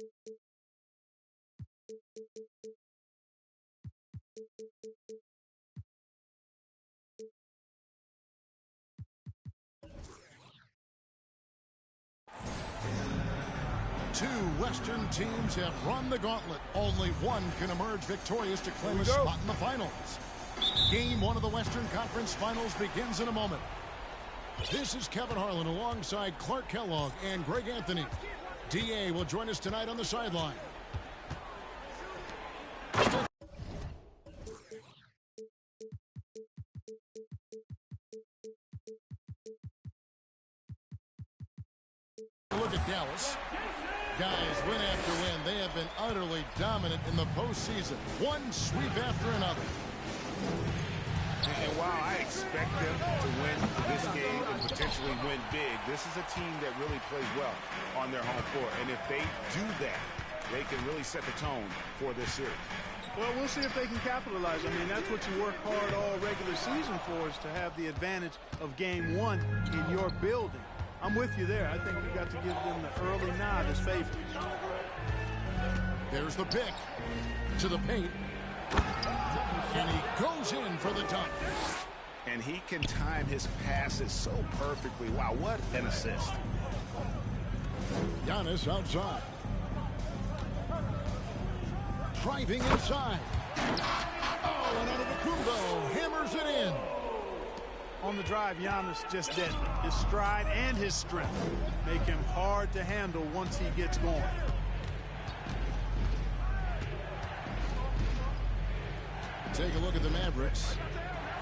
Two Western teams have run the gauntlet. Only one can emerge victorious to claim a spot in the finals. Game 1 of the Western Conference Finals begins in a moment. This is Kevin Harlan alongside Clark Kellogg and Greg Anthony. D.A. will join us tonight on the sideline. Look at Dallas. Guys, win after win, they have been utterly dominant in the postseason. One sweep after another. And while I expect them to win this game and potentially win big, this is a team that really plays well on their home floor. And if they do that, they can really set the tone for this series. Well, we'll see if they can capitalize. I mean, that's what you work hard all regular season for, is to have the advantage of game 1 in your building. I'm with you there. I think you got to give them the early nod as favorites. There's the pick to the paint. And he goes in for the dunk. And he can time his passes so perfectly. Wow, what an assist. Giannis outside. Driving inside. Oh, and Antetokounmpo hammers it in. On the drive, Giannis just did. His stride and his strength make him hard to handle once he gets going. Take a look at the Mavericks.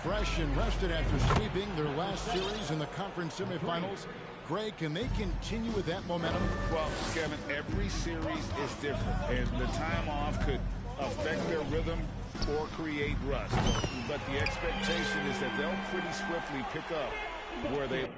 Fresh and rested after sweeping their last series in the conference semifinals. Greg, can they continue with that momentum? Well, Kevin, every series is different, and the time off could affect their rhythm or create rust. But the expectation is that they'll pretty swiftly pick up where they...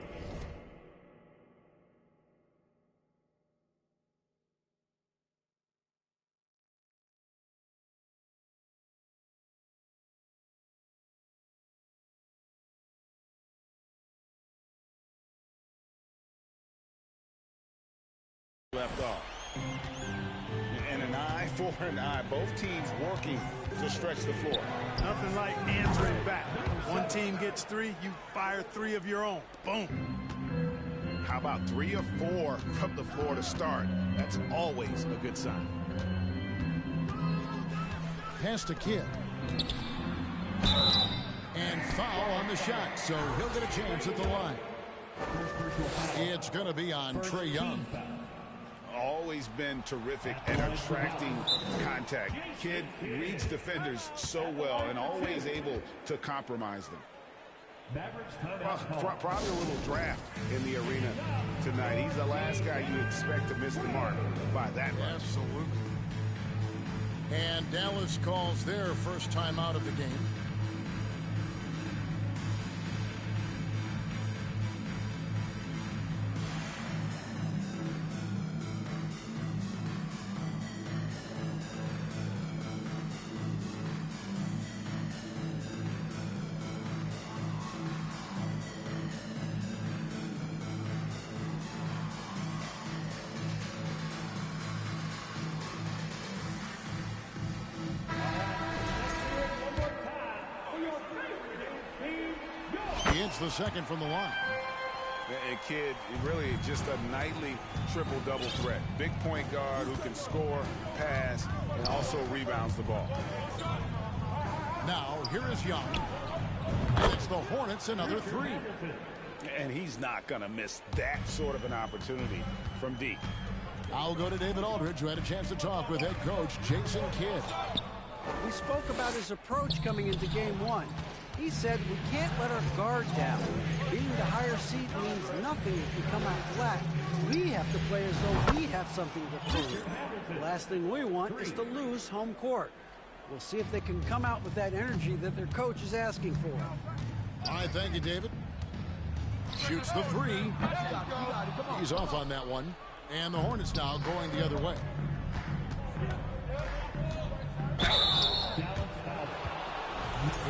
left off. And an eye for an eye. Both teams working to stretch the floor. Nothing like answering back. One team gets 3, you fire 3 of your own. Boom. How about 3 or 4 from the floor to start? That's always a good sign. Pass to Kidd. And foul on the shot, so he'll get a chance at the line. It's going to be on Trae Young. Always been terrific at attracting contact. Kidd reads defenders so well and always able to compromise them. Probably a little draft in the arena tonight. He's the last guy you expect to miss the mark by that much. Absolutely. And Dallas calls their first time out of the game. It's the second from the line. And Kidd, really just a nightly triple-double threat. Big point guard who can score, pass, and also rebounds the ball. Now, here is Young. And it's the Hornets another 3. And he's not going to miss that sort of an opportunity from deep. I'll go to David Aldridge, who had a chance to talk with head coach Jason Kidd. We spoke about his approach coming into game 1. He said we can't let our guard down. Being the higher seed means nothing if we come out flat. We have to play as though we have something to prove. The last thing we want is to lose home court. We'll see if they can come out with that energy that their coach is asking for. All right, thank you, David. Shoots the 3. He's off on that one. And the Hornets now going the other way.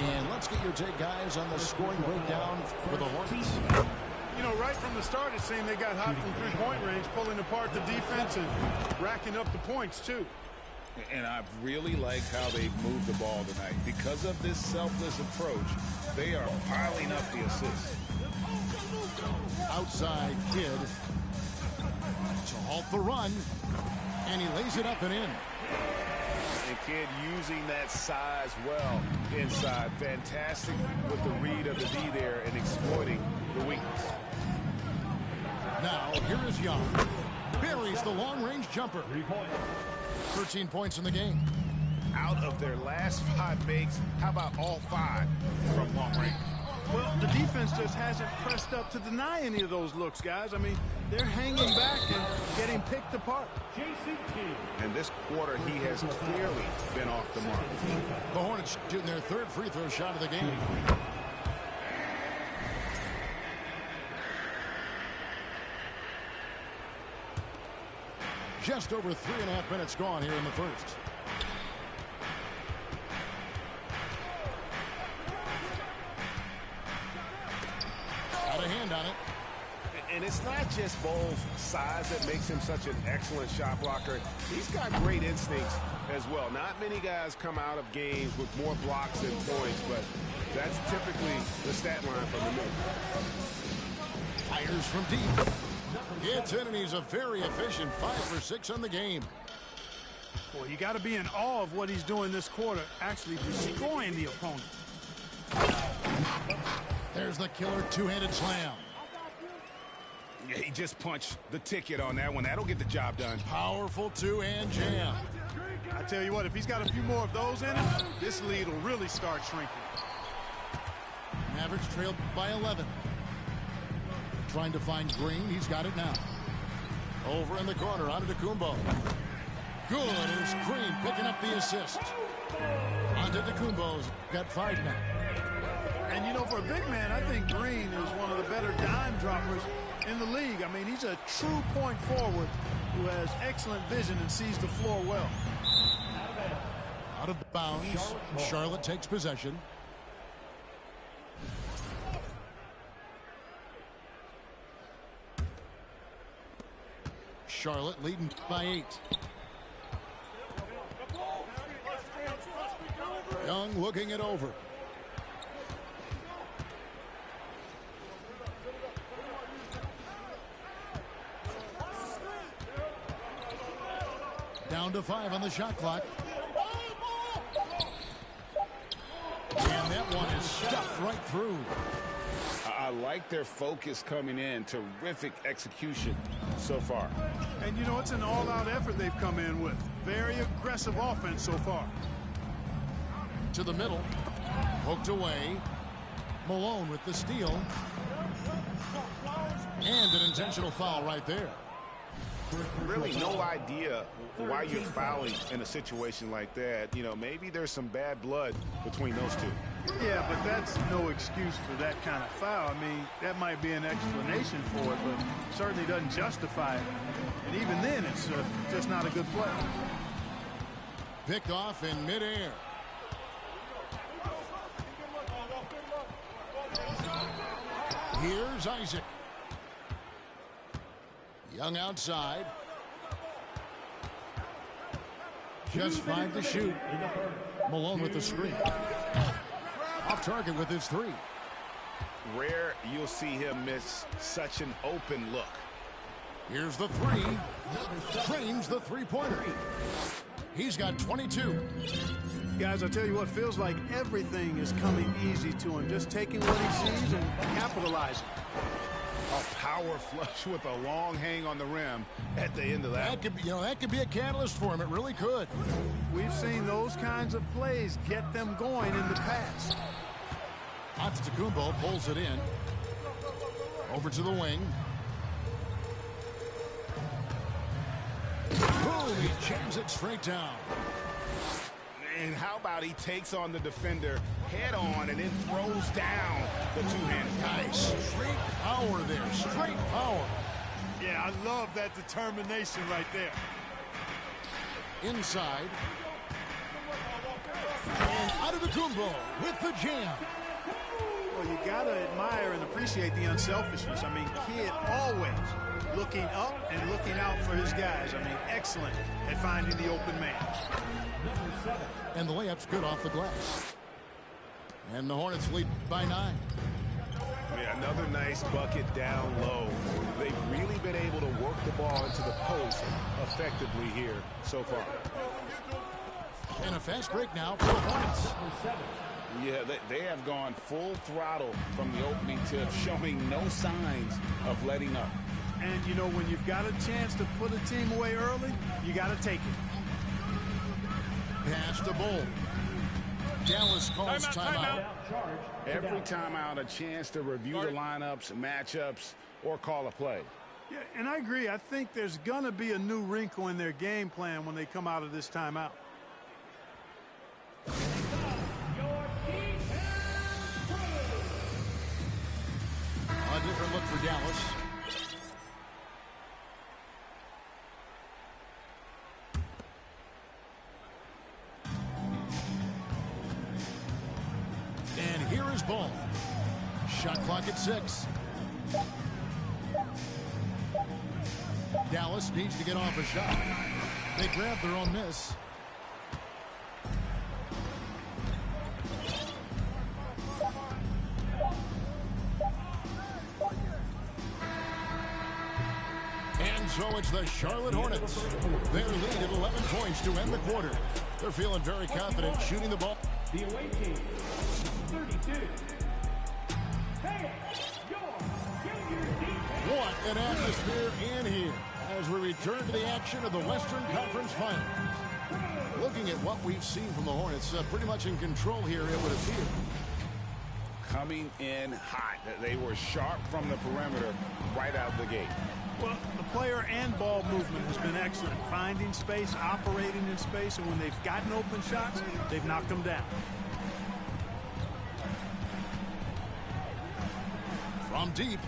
And let's get your take, guys, on the scoring breakdown for the Hornets. You know, right from the start, it seemed they got hot from three-point range, pulling apart the defense and racking up the points, too. And I really like how they've moved the ball tonight. Because of this selfless approach, they are piling up the assists. Outside Kidd to halt the run, and he lays it up and in. And Kidd using that size well inside. Fantastic with the read of the D there and exploiting the weakness. Now, here is Young. Buries the long-range jumper. 13 points in the game. Out of their last 5 makes, how about all 5 from long range? Well, the defense just hasn't pressed up to deny any of those looks, guys. I mean, they're hanging back and getting picked apart. And this quarter, he has clearly been off the mark. The Hornets shooting their 3rd free throw shot of the game. Just over 3.5 minutes gone here in the first. Got a hand on it. And it's not just Bole's size that makes him such an excellent shot blocker. He's got great instincts as well. Not many guys come out of games with more blocks than points, but that's typically the stat line from the middle. Fires from deep. Gets in, and he's a very efficient 5 for 6 on the game. Boy, you got to be in awe of what he's doing this quarter, actually destroying the opponent. There's the killer two-handed slam. Yeah, he just punched the ticket on that one. That'll get the job done. Powerful two-hand jam. I tell you what, if he's got a few more of those in him, this lead will really start shrinking. Mavericks trailed by 11. Trying to find Green. He's got it now. Over in the corner, onto Kumbo. Good, and it's Green picking up the assist. Onto Kumbo's got 5 now. And, you know, for a big man, I think Green is one of the better dime droppers in the league. I mean, he's a true point forward who has excellent vision and sees the floor well. Out of bounds. Charlotte takes possession. Charlotte leading by 8. Young looking it over. Down to 5 on the shot clock. And that one is stuffed right through. I like their focus coming in. Terrific execution so far. And, you know, it's an all-out effort they've come in with. Very aggressive offense so far. To the middle. Poked away. Malone with the steal. And an intentional foul right there. Really no idea why you're fouling in a situation like that. You know, maybe there's some bad blood between those two. Yeah, but that's no excuse for that kind of foul. I mean, that might be an explanation for it, but certainly doesn't justify it. And even then, it's just not a good play. Picked off in midair. Here's Isaac. Young outside. Just 5 to shoot. Malone with the screen. Off target with his 3. Rare you'll see him miss such an open look. Here's the 3. Frames the three-pointer. He's got 22. Guys, I tell you what, feels like everything is coming easy to him. Just taking what he sees and capitalizing. A power flush with a long hang on the rim at the end of that. That could be, that could be a catalyst for him. It really could. We've seen those kinds of plays get them going in the past. Antetokounmpo pulls it in. Over to the wing. Boom! He jams it straight down. And how about he takes on the defender head on and then throws down the two-handed. Nice. Straight power there. Straight power. Yeah, I love that determination right there. Inside. And Antetokounmpo with the jam. Well, you got to admire and appreciate the unselfishness. I mean, Kidd always looking up and looking out for his guys. I mean, excellent at finding the open man. And the layup's good off the glass. And the Hornets lead by 9. Yeah, another nice bucket down low. They've really been able to work the ball into the post effectively here so far. And a fast break now for the Hornets. Yeah, they have gone full throttle from the opening tip, showing no signs of letting up. And, you know, when you've got a chance to put a team away early, you got to take it. Pass to Bull. Dallas calls timeout. Every timeout, a chance to review the lineups, matchups, or call a play. Yeah, and I agree. I think there's going to be a new wrinkle in their game plan when they come out of this timeout. A different look for Dallas. And here is Ball. Shot clock at 6. Dallas needs to get off a shot. They grab their own miss. And so it's the Charlotte Hornets. Their lead at 11 points to end the quarter. They're feeling very confident shooting the ball. The away team, 32. What an atmosphere in here as we return to the action of the Western Conference Finals. Looking at what we've seen from the Hornets, pretty much in control here, it would appear. Coming in hot. They were sharp from the perimeter right out the gate. Well, the player and ball movement has been excellent. Finding space, operating in space, and when they've gotten open shots, they've knocked them down. From deep.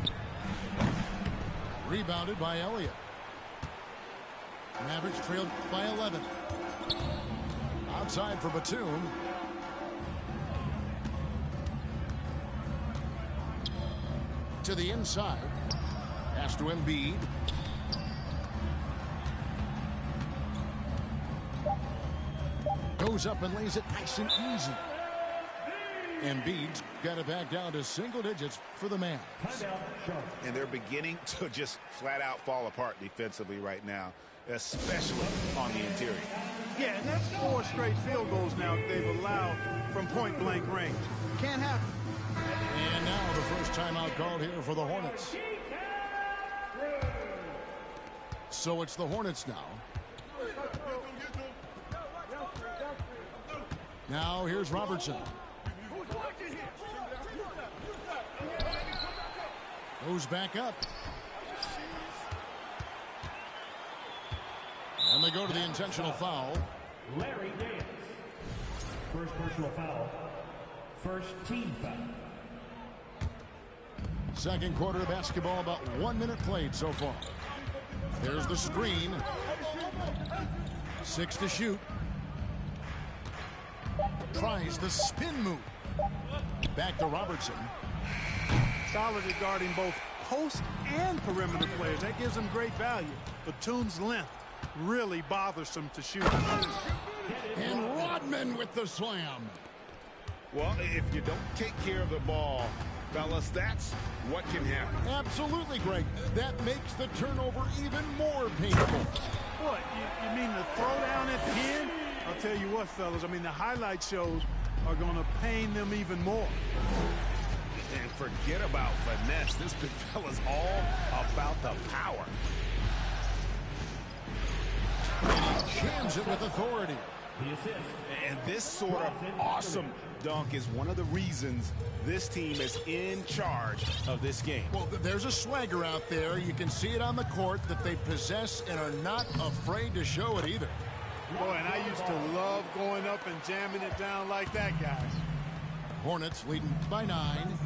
Rebounded by Elliott. Mavericks trailed by 11. Outside for Batum. To the inside. Pass to Embiid. Goes up and lays it nice and easy. Embiid's got it back down to single digits for the Mavs. And they're beginning to just flat out fall apart defensively right now, especially on the interior. Yeah, and that's 4 straight field goals now that they've allowed from point-blank range. Can't happen. And now the first timeout called here for the Hornets. So it's the Hornets now. Now here's Robertson. Goes back up. And they go to the intentional foul. Larry Nance. First personal foul. First team foul. Second quarter of basketball, about 1 minute played so far. There's the screen. 6 to shoot. Tries the spin move. Back to Robertson. Solid at guarding both post and perimeter players. That gives them great value. Batum's length really bothersome to shoot. And Rodman with the slam. Well, if you don't take care of the ball, fellas, that's what can happen. Absolutely, Greg. That makes the turnover even more painful. What, you mean the throw down at the end? I'll tell you what, fellas, I mean, the highlight shows are going to pain them even more. And forget about finesse. This big fella's all about the power. And he jams it with authority. The assist. And this sort of awesome dunk is one of the reasons this team is in charge of this game. Well, there's a swagger out there. You can see it on the court that they possess and are not afraid to show it either. Boy, and I used to love going up and jamming it down like that, guys. Hornets leading by 9.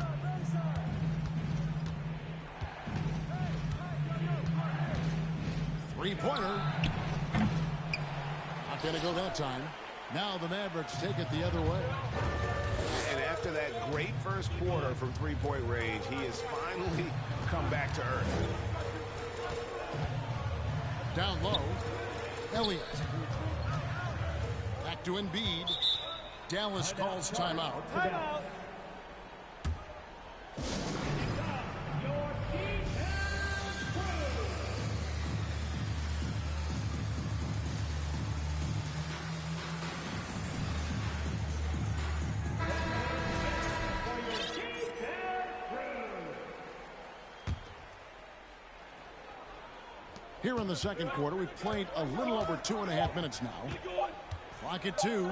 Three-pointer. Not going to go that time. Now the Mavericks take it the other way. And after that great first quarter from three-point range. He has finally come back to earth. Down low, Elliott. Back to Embiid. Dallas calls timeout. Here in the second quarter, we've played a little over 2.5 minutes now. Clock at 2.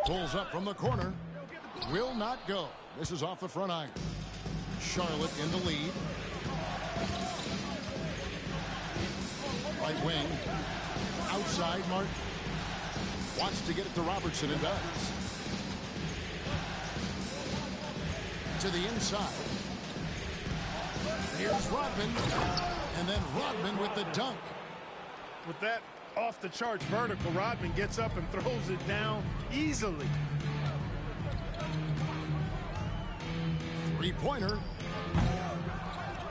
Pulls up from the corner. Will not go. This is off the front iron. Charlotte in the lead. Right wing. Outside Martin. Wants to get it to Robertson and does. To the inside. Here's Rodman. And then Rodman with the dunk. With that off-the-charts vertical, Rodman gets up and throws it down easily. Three-pointer.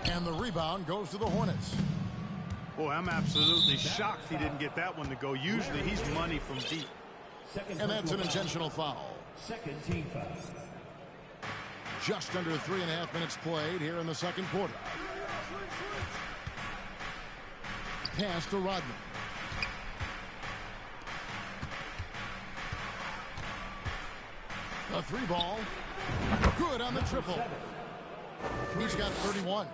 And the rebound goes to the Hornets. Boy, I'm absolutely shocked he didn't get that one to go. Usually he's money from deep. And that's an intentional foul. Second team foul. Just under 3.5 minutes played here in the second quarter. Pass to Rodman. The three ball. Good on the triple. He's got 31.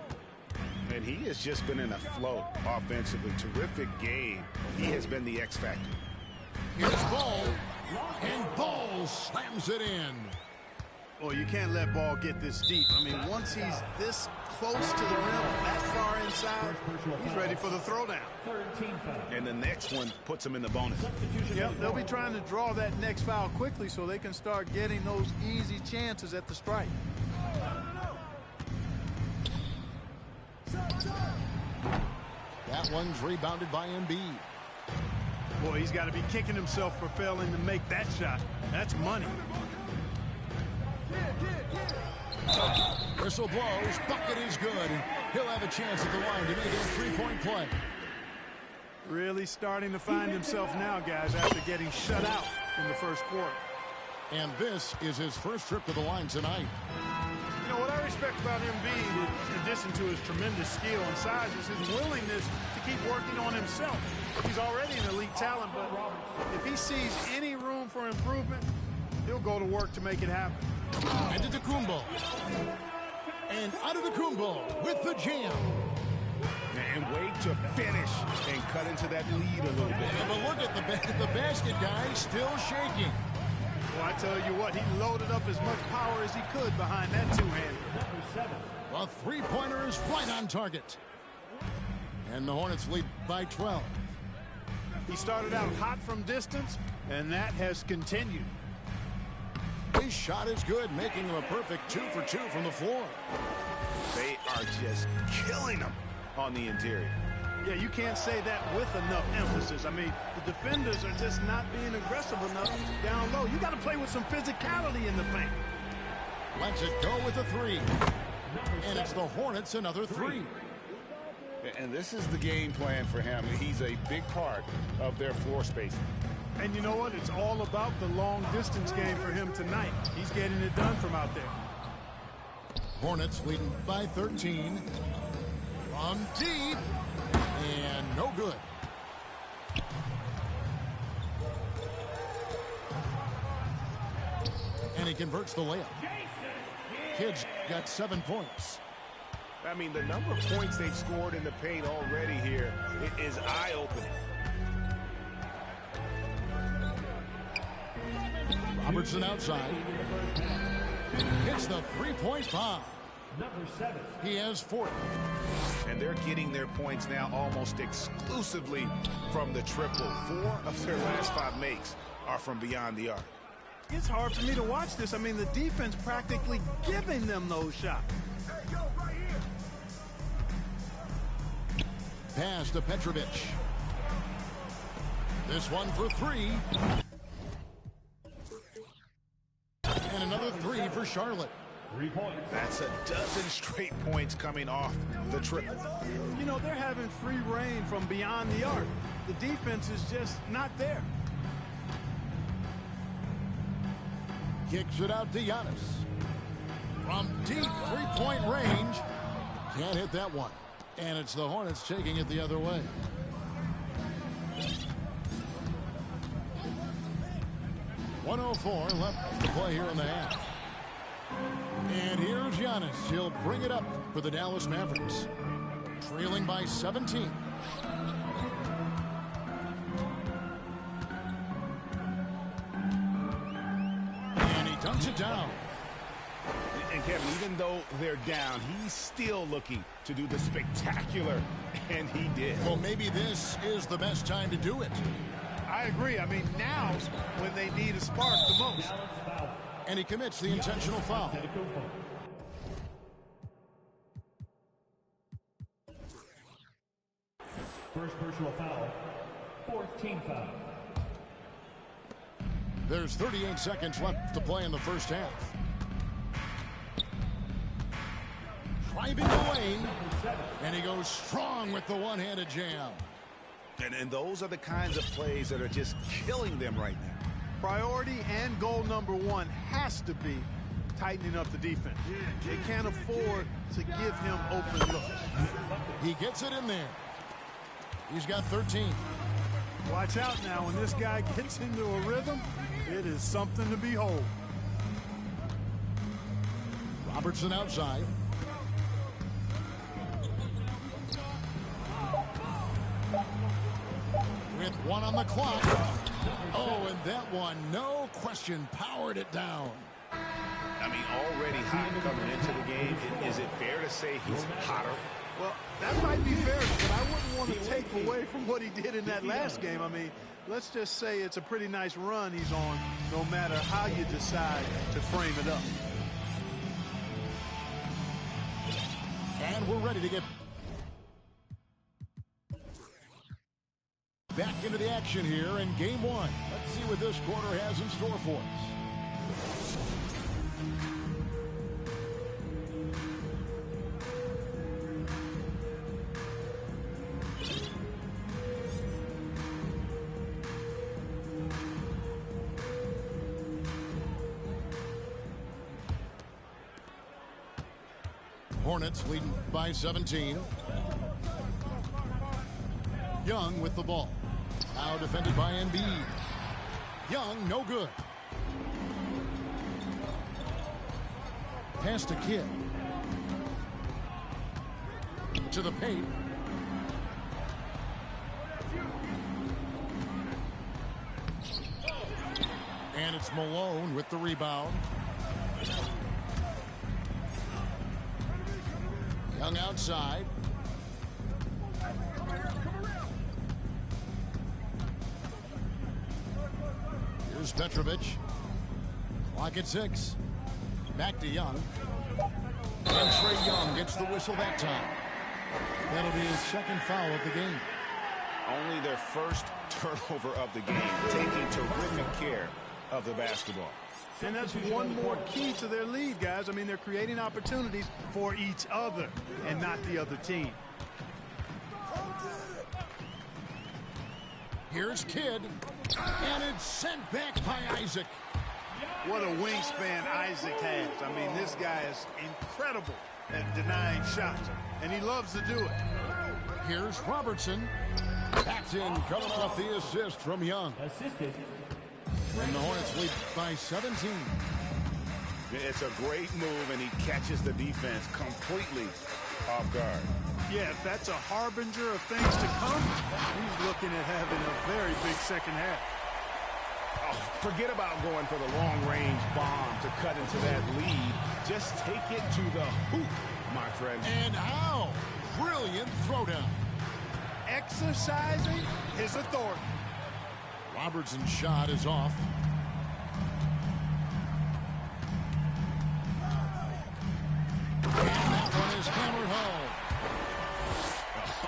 And he has just been in a flow offensively. Terrific game. He has been the X factor. Here's Ball. And Ball slams it in. Oh, you can't let Ball get this deep. I mean, once he's this close to the rim, that far inside, he's ready for the throwdown. And the next one puts him in the bonus. Yep, they'll be trying to draw that next foul quickly so they can start getting those easy chances at the strike. That one's rebounded by Embiid. Boy, he's got to be kicking himself for failing to make that shot. That's money. Whistle blows. Bucket is good. He'll have a chance at the line to make it a three-point play. Really starting to find himself now, guys, after getting shut out in the first quarter. And this is his first trip to the line tonight. You know, what I respect about Embiid, in addition to his tremendous skill and size, is his willingness to keep working on himself. He's already an elite talent, but if he sees any room for improvement, he'll go to work to make it happen. And to Kumbo. And out of the Kumbo with the jam. And wait to finish and cut into that lead a little bit. Yeah, but look at the basket guy still shaking. Well, I tell you what, he loaded up as much power as he could behind that two-hander. The three-pointer is right on target. And the Hornets lead by 12. He started out hot from distance, and that has continued. His shot is good, making him a perfect 2 for 2 from the floor. They are just killing him on the interior. Yeah, you can't say that with enough emphasis. I mean, the defenders are just not being aggressive enough down low. You got to play with some physicality in the paint. Lets it go with a three. And it's the Hornets another three. And this is the game plan for him. He's a big part of their floor spacing. And you know what? It's all about the long-distance game for him tonight. He's getting it done from out there. Hornets leading by 13. From deep. And no good. And he converts the layup. Kid's got 7 points. I mean, the number of points they've scored in the paint already here is eye-opening. Robertson outside. Hits the three-point bomb. Number 7. He has 40. And they're getting their points now almost exclusively from the triple. 4 of their last 5 makes are from beyond the arc. It's hard for me to watch this. I mean, the defense practically giving them those shots. Pass to Petrovic. This one for 3. And another 3 for Charlotte. 3 points. That's a dozen straight points coming off the triple. You know, they're having free reign from beyond the arc. The defense is just not there. Kicks it out to Giannis. From deep three-point range. Can't hit that one. And it's the Hornets taking it the other way. .104 left to play here in the half. And here's Giannis. He'll bring it up for the Dallas Mavericks. Trailing by 17. And he dunks it down. And Kevin, even though they're down, he's still looking to do the spectacular, and he did. Well, maybe this is the best time to do it. I agree. I mean, now's when they need a spark the most. And he commits the intentional foul. First personal foul. 14 foul. There's 38 seconds left to play in the first half. Driving the lane, and he goes strong with the one-handed jam. And those are the kinds of plays that are just killing them right now. Priority and goal number one has to be tightening up the defense. They can't afford to give him open looks. He gets it in there. He's got 13. Watch out now. When this guy gets into a rhythm, it is something to behold. Robertson outside. With one on the clock. Oh, and that one, no question, powered it down. I mean, already hot coming into the game. Is it fair to say he's hotter? Well, that might be fair, but I wouldn't want to take away from what he did in that last game. I mean, let's just say it's a pretty nice run he's on, no matter how you decide to frame it up. And we're ready to get back into the action here in game one. Let's see what this quarter has in store for us. Hornets leading by 17. Young with the ball. Now defended by Embiid. Young, no good. Pass to Kidd. To the paint. And it's Malone with the rebound. Young outside. Here's Petrovic. Clock at 6. Back to Young. And Trae Young gets the whistle that time. That'll be his second foul of the game. Only their first turnover of the game, taking terrific care of the basketball. And that's one more key to their lead, guys. I mean, they're creating opportunities for each other and not the other team. Here's Kidd. And it's sent back by Isaac. What a wingspan Isaac has. I mean, this guy is incredible at denying shots, and he loves to do it. Here's Robertson. That's in, coming off the assist from Young. Assisted. And the Hornets lead by 17. It's a great move, and he catches the defense completely off guard. Yeah, if that's a harbinger of things to come, he's looking at having a very big second half. Oh, forget about going for the long-range bomb to cut into that lead. Just take it to the hoop, my friend. And how? Brilliant throwdown. Exercising his authority. Robertson's shot is off. And that one is hammered home.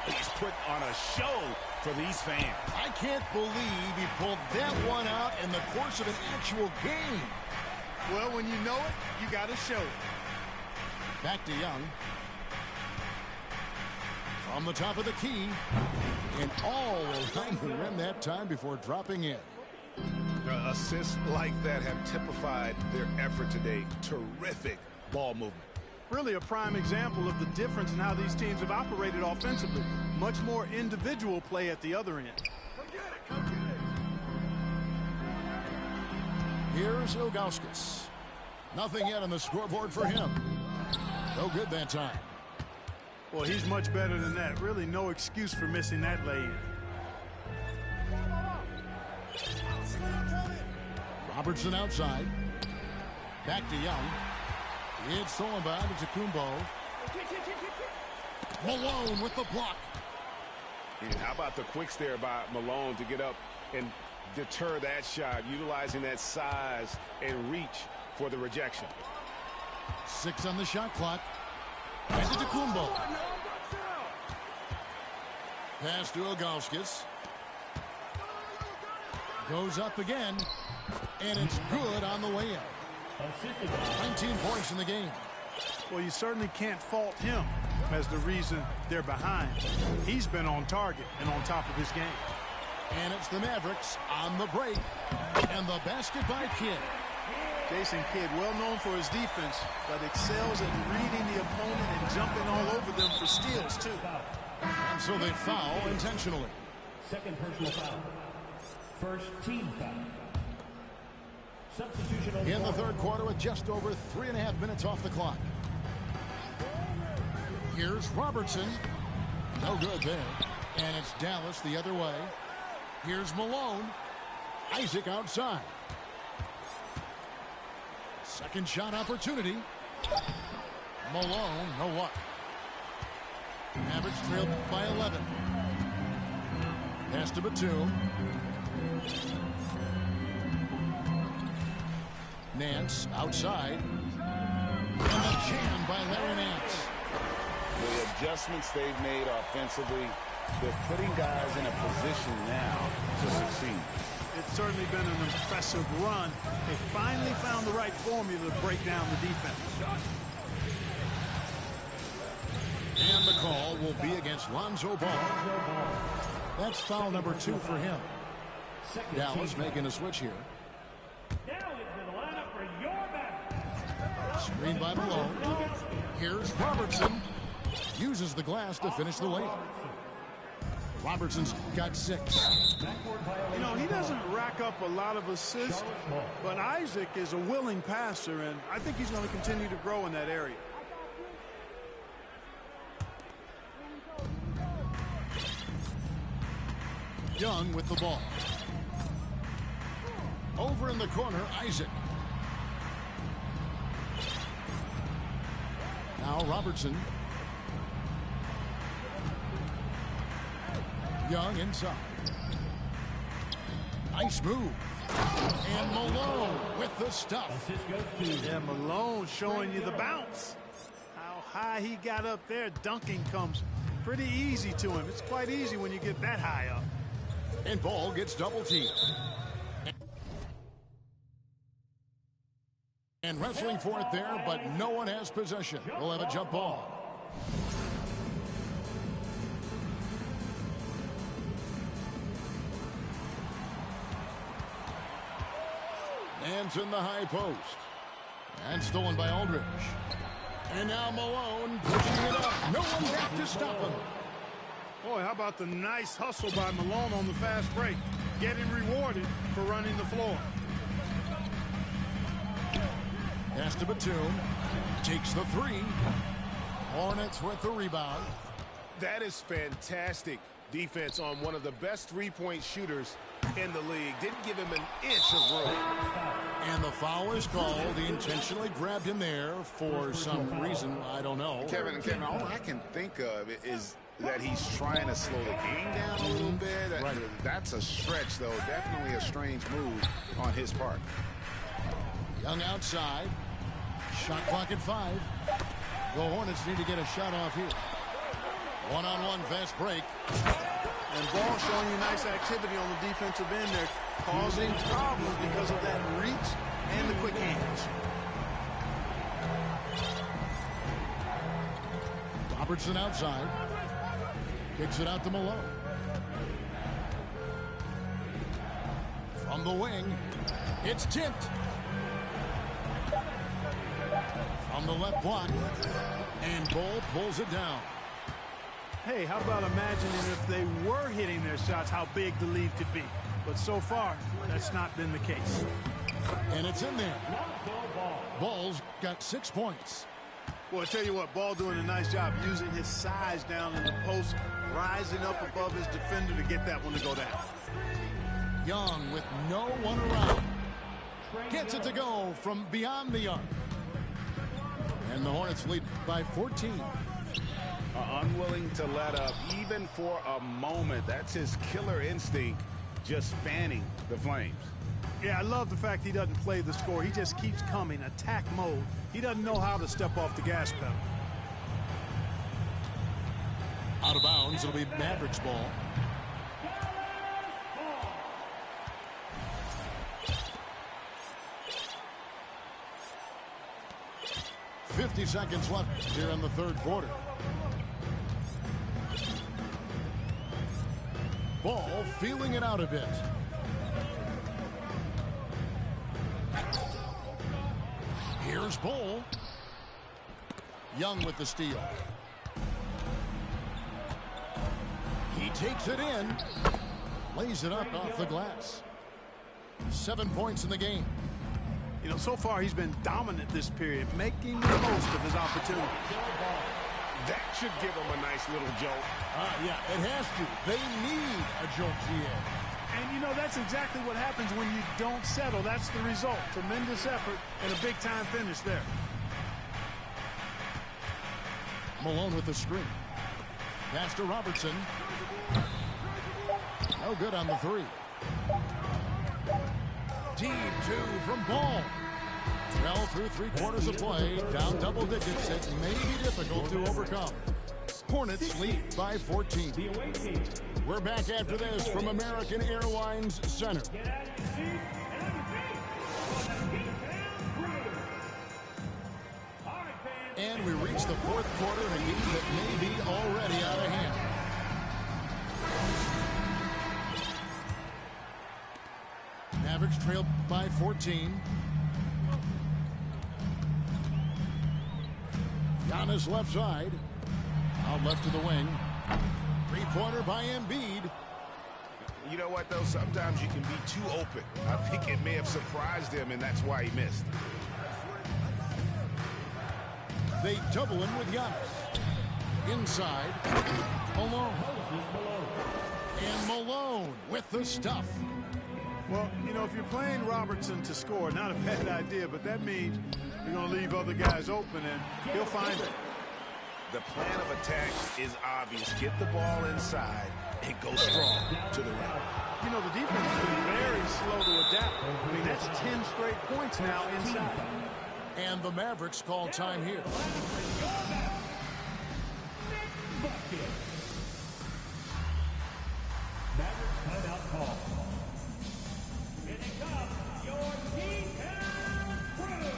He's put on a show for these fans. I can't believe he pulled that one out in the course of an actual game. Well, when you know it, you got to show it. Back to Young. From the top of the key. And all around the rim that time before dropping in. Assists like that have typified their effort today. Terrific ball movement. Really a prime example of the difference in how these teams have operated offensively. Much more individual play at the other end. Here's Ilgauskas. Nothing yet on the scoreboard for him. No good that time. Well, he's much better than that. Really no excuse for missing that lay-in. Robertson outside. Back to Young. It's stolen by Kumbo. Malone with the block. And how about the quicks there by Malone to get up and deter that shot, utilizing that size and reach for the rejection. 6 on the shot clock. And to Kumbo. Pass to Ilgauskas. Goes up again. And it's good on the way in. 19 points in the game. Well, you certainly can't fault him as the reason they're behind. He's been on target and on top of his game. And it's the Mavericks on the break. And the basket by Kidd. Jason Kidd, well known for his defense, but excels at reading the opponent and jumping all over them for steals, too. And so they foul intentionally. Second personal foul. First team foul. Substitution in the third quarter with just over 3.5 minutes off the clock. Here's Robertson. No good there. And it's Dallas the other way. Here's Malone. Isaac outside. Second shot opportunity. Malone, no luck. Mavericks trailed by 11. Pass to Batum. Nance outside. And a jam by Larry Nance. The adjustments they've made offensively, they're putting guys in a position now to succeed. It's certainly been an impressive run. They finally found the right formula to break down the defense. And the call will be against Lonzo Ball. That's foul number 2 for him. Dallas making a switch here. Screen by Malone. Here's Robertson. Uses the glass to finish the layup. Robertson's got 6. You know, he doesn't rack up a lot of assists, but Isaac is a willing passer, and I think he's going to continue to grow in that area. Young with the ball. Over in the corner, Isaac. Now Robertson. Young inside. Nice move. And Malone with the stuff. Yeah, Malone showing you the bounce. How high he got up there. Dunking comes pretty easy to him. It's quite easy when you get that high up. And Ball gets double teamed. And wrestling for it there, but no one has possession. We'll have a jump ball. Nance in the high post. And stolen by Aldridge. And now Malone pushing it up. No one back to stop him. Boy, how about the nice hustle by Malone on the fast break. Getting rewarded for running the floor. Pass to Batum. Takes the 3. Hornets with the rebound. That is fantastic defense on one of the best three-point shooters in the league. Didn't give him an inch of room. And the foul is called. He intentionally grabbed him there for some reason. I don't know. Kevin, all I can think of is that he's trying to slow the game down a little bit. Right. That's a stretch, though. Definitely a strange move on his part. Young outside. Shot clock at 5. The Hornets need to get a shot off here. One-on-one fast break. And Ball showing you nice activity on the defensive end. They're causing problems because of that reach and the quick hands. Robertson outside. Kicks it out to Malone. From the wing, it's tipped. From the left block, and Bull pulls it down. Hey, how about imagining if they were hitting their shots, how big the lead could be. But so far, that's not been the case. And it's in there. Bull's got 6 points. Well, I tell you what, Ball doing a nice job using his size down in the post, rising up above his defender to get that one to go down. Young with no one around. Gets it to go from beyond the arc. And the Hornets lead by 14. Unwilling to let up even for a moment. That's his killer instinct, just fanning the Flames. Yeah, I love the fact he doesn't play the score. He just keeps coming, attack mode. He doesn't know how to step off the gas pedal. Out of bounds, it'll be Mavericks ball. .50 seconds left here in the third quarter. Ball feeling it out a bit. Here's Bull. Young with the steal. He takes it in. Lays it up off the glass. 7 points in the game. You know, so far he's been dominant this period, making the most of his opportunity. That should give him a nice little jolt. Yeah, it has to. They need a jolt, GA. And, you know, that's exactly what happens when you don't settle. That's the result. Tremendous effort and a big-time finish there. Malone with the screen. Pass to Robertson. No good on the three. Deep two from Ball. Well, through 3/4 of play, down double digits, it may be difficult to overcome. Hornets lead by 14. We're back after this from American Airlines Center. And we reach the fourth quarter in a game that may be already out of hand. Mavericks trailed by 14. Giannis left side. Out left to the wing. Three-pointer by Embiid. You know what, though? Sometimes you can be too open. I think it may have surprised him, and that's why he missed. They double him with Giannis. Inside. Malone. And Malone with the stuff. Well, you know, if you're playing Robertson to score, not a bad idea, but that means you're going to leave other guys open, and he'll find it. The plan of attack is obvious. Get the ball inside and go strong to the rim. You know, the defense has been very slow to adapt. I mean, that's 10 straight points now inside. And the Mavericks call time here. Mavericks timeout call. Here they come, your defense crew.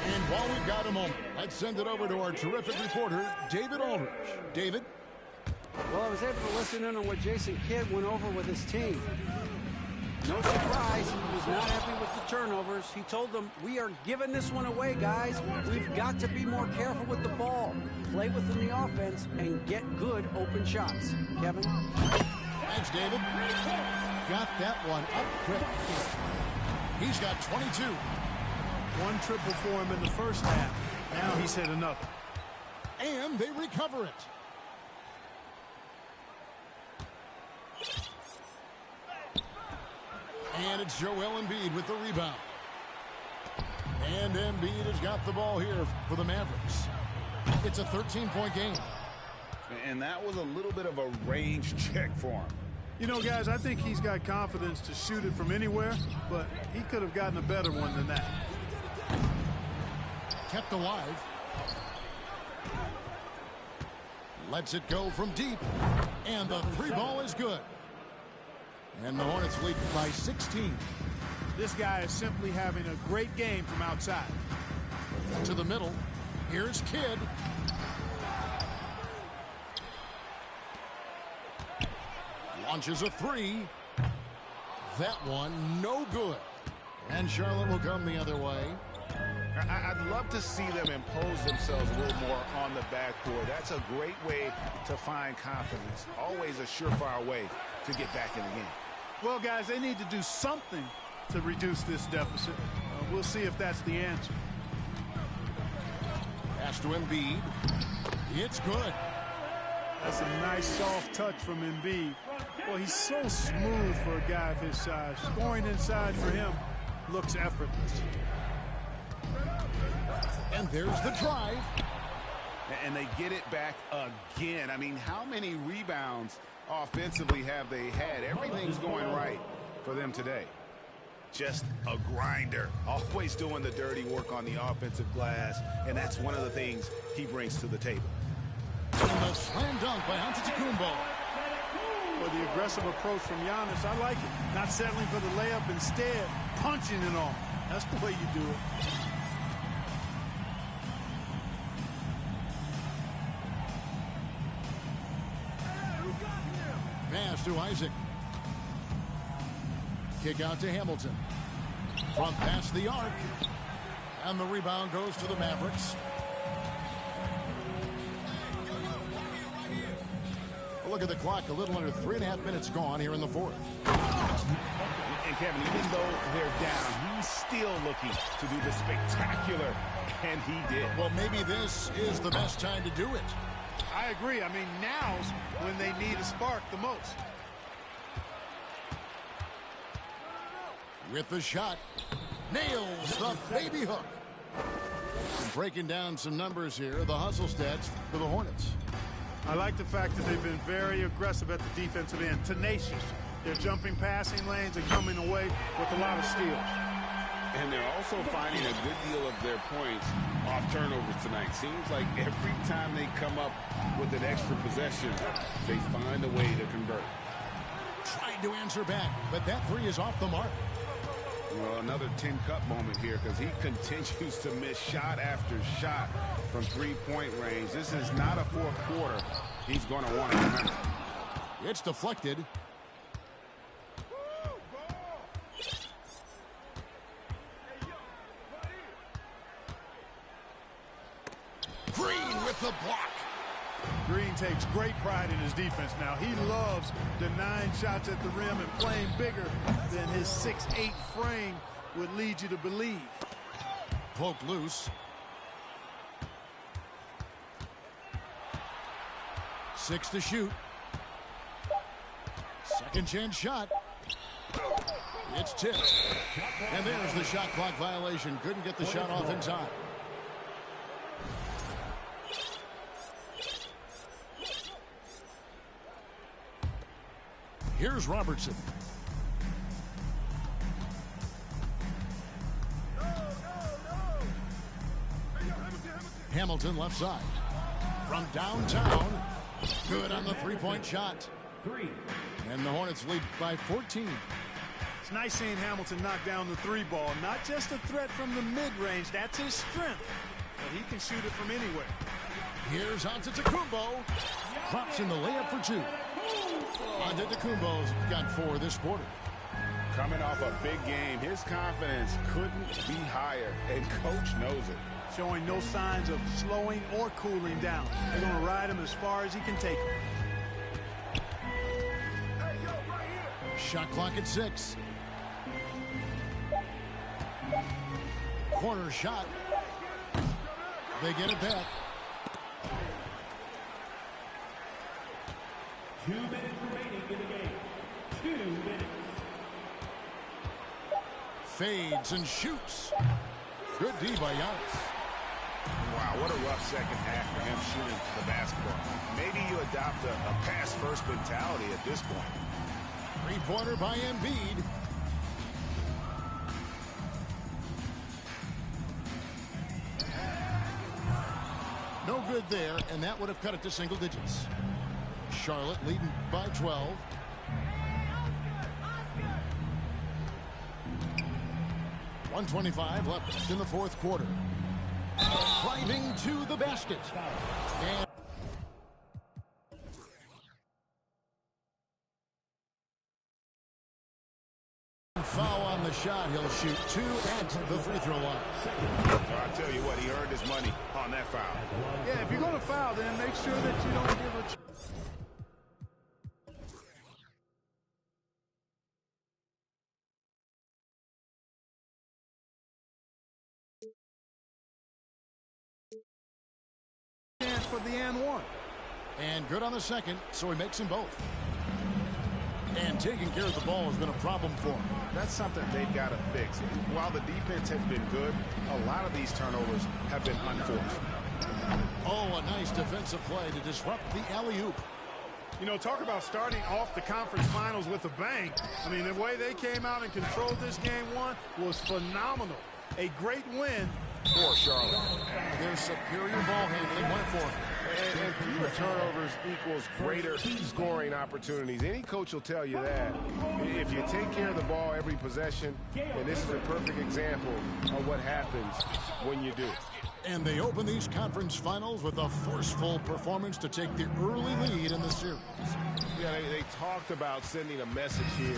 And while we've got a moment, let's send it over to our terrific reporter, David Aldridge. David? Well, I was able to listen in on what Jason Kidd went over with his team. No surprise, he was not happy with the turnovers. He told them, we are giving this one away, guys. We've got to be more careful with the ball, play within the offense, and get good open shots. Kevin? Thanks, David. Got that one up quick. He's got 22. One triple for him in the first half. Now he's hit another. And they recover it. And it's Joel Embiid with the rebound. And Embiid has got the ball here for the Mavericks. It's a 13-point game. And that was a little bit of a range check for him. You know, guys, I think he's got confidence to shoot it from anywhere, but he could have gotten a better one than that. Kept alive. Lets it go from deep. And the three ball is good. And the Hornets lead by 16. This guy is simply having a great game from outside. To the middle. Here's Kidd. Launches a three. That one no good. And Charlotte will come the other way. I'd love to see them impose themselves a little more on the backboard. That's a great way to find confidence. Always a surefire way to get back in the game. Well, guys, they need to do something to reduce this deficit. We'll see if that's the answer. Pass to Embiid. It's good. That's a nice soft touch from Embiid. Well, he's so smooth for a guy of his size. Scoring inside for him looks effortless. And there's the drive. And they get it back again. I mean, how many rebounds offensively have they had? Everything's going right for them today. Just a grinder. Always doing the dirty work on the offensive glass. And that's one of the things he brings to the table. And the slam dunk by Antetokounmpo. Well, the aggressive approach from Giannis, I like it. Not settling for the layup, instead punching it on. That's the way you do it. Pass to Isaac. Kick out to Hamilton. From past the arc. And the rebound goes to the Mavericks. Look at the clock. A little under 3.5 minutes gone here in the fourth. And Kevin, even though they're down, he's still looking to do the spectacular. And he did. Well, maybe this is the best time to do it. I agree. I mean, now's when they need a spark the most. With the shot. Nails the baby hook. And breaking down some numbers here, the hustle stats for the Hornets. I like the fact that they've been very aggressive at the defensive end. Tenacious. They're jumping passing lanes and coming away with a lot of steals. And they're also finding a good deal of their points off turnovers tonight. Seems like every time they come up with an extra possession, they find a way to convert. Trying to answer back, but that three is off the mark. Well, another tin cup moment here because he continues to miss shot after shot from three-point range. This is not a fourth quarter he's going to want to remember. It's deflected. Green with the block. Green takes great pride in his defense now. He loves denying shots at the rim and playing bigger than his 6'8" frame would lead you to believe. Poked loose. 6 to shoot. Second chance shot. It's tipped. And there's the shot clock violation. Couldn't get the shot off in time. Here's Robertson. Hamilton left side. From downtown. Good on the three-point shot. And the Hornets lead by 14. It's nice seeing Hamilton knock down the three ball. Not just a threat from the mid-range. That's his strength. But he can shoot it from anywhere. Here's Antetokounmpo. Drops in the layup for 2. Antetokounmpo's got 4 this quarter. Coming off a big game, his confidence couldn't be higher, and coach knows it. Showing no signs of slowing or cooling down. They're going to ride him as far as he can take him. Shot clock at 6. Corner shot. They get it back. 2 minutes remaining in the game. 2 minutes. Fades and shoots. Good D by Giannis. Wow, what a rough second half for him shooting the basketball. Maybe you adopt a pass-first mentality at this point. Three-pointer by Embiid. No good there, and that would have cut it to single digits. Charlotte leading by 12. .125 left in the fourth quarter. Driving to the basket. And foul on the shot. He'll shoot 2 at the free throw line. I'll tell you what, he earned his money on that foul. Yeah, if you're going to foul, then make sure that you don't give a... chance for the and one. And good on the second, so he makes them both. And taking care of the ball has been a problem for him. That's something they've got to fix. While the defense has been good, a lot of these turnovers have been unforced. Oh, a nice defensive play to disrupt the alley-oop. You know, talk about starting off the conference finals with a bang. I mean, the way they came out and controlled this game one was phenomenal. A great win For Charlotte. Their superior ball handling went for it. And fewer turnovers equals greater scoring opportunities. Any coach will tell you that. If you take care of the ball every possession, and this is a perfect example of what happens when you do. And they open these conference finals with a forceful performance to take the early lead in the series. Yeah, they talked about sending a message here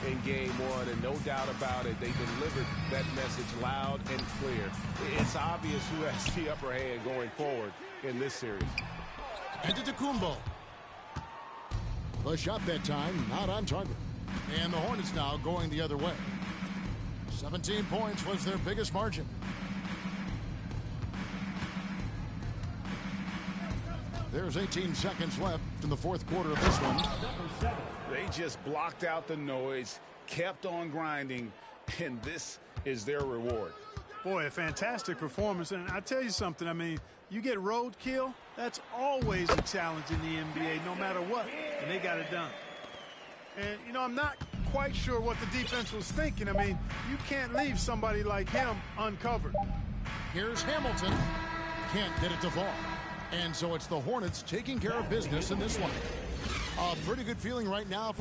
in game one, and no doubt about it, they delivered that message loud and clear. It's obvious who has the upper hand going forward in this series. Antetokounmpo. The shot that time not on target. And the Hornets now going the other way. 17 points was their biggest margin. There's 18 seconds left in the fourth quarter of this one. They just blocked out the noise, kept on grinding, and this is their reward. Boy, a fantastic performance. And I tell you something, I mean, you get roadkill, that's always a challenge in the NBA, no matter what. And they got it done. And, you know, I'm not quite sure what the defense was thinking. I mean, you can't leave somebody like him uncovered. Here's Hamilton. Can't get it to fall. And so it's the Hornets taking care of business in this one. A pretty good feeling right now.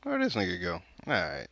Where'd this nigga go? Alright.